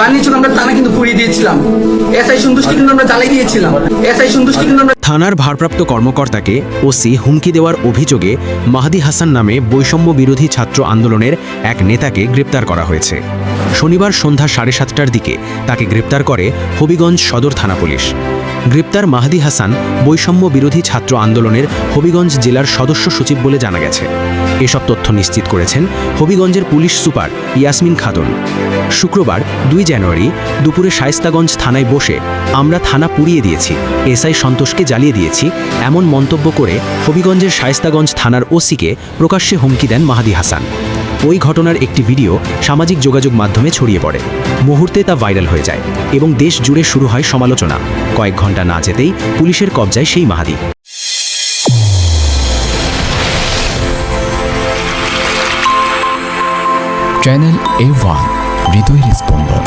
জানিয়েছিল আমরা থানা কিন্তু পুড়িয়ে দিয়েছিলাম। এসআই সন্তুষ্টি কিন্তু আমরা জ্বালাই দিয়েছিলাম। এসআই সন্তুষ্টি কিন্তু আমরা থানার ভারপ্রাপ্ত কর্মকর্তাকে ওসি হুমকি দেওয়ার অভিযোগে মাহদি হাসান নামে বৈষম্য বিরোধী ছাত্র আন্দোলনের এক নেতাকে গ্রেপ্তার করা হয়েছে। শনিবার সন্ধ্যা 7:30টার দিকে তাকে গ্রেপ্তার করে হবিগঞ্জ সদর থানা পুলিশ। গ্রেপ্তার মাহদি হাসান বৈষম্য বিরোধী ছাত্র আন্দোলনের হবিগঞ্জ জেলার সদস্য সচিব বলে জানা গেছে। এসব তথ্য নিশ্চিত করেছেন হবিগঞ্জের পুলিশ সুপার ইয়াসমিন খাতুন। শুক্রবার 2 জানুয়ারি দুপুরে শায়েস্তাগঞ্জ থানায় বসে আমরা থানা পুড়িয়ে দিয়েছি, এসআই সন্তোষকে জ্বালিয়ে দিয়েছি এমন মন্তব্য করে হবিগঞ্জের শায়েস্তাগঞ্জ থানার ওসিকে প্রকাশ্যে হুমকি দেন মাহদি হাসান। ওই ঘটনার একটি ভিডিও সামাজিক যোগাযোগ মাধ্যমে ছড়িয়ে পড়ে। মুহূর্তে তা ভাইরাল হয়ে যায় এবং দেশ জুড়ে শুরু হয় সমালোচনা। কয়েক ঘন্টা না যেতেই পুলিশের কবজায় সেই মাহদি। চ্যানেল A1 হৃদয়ের স্পন্দন।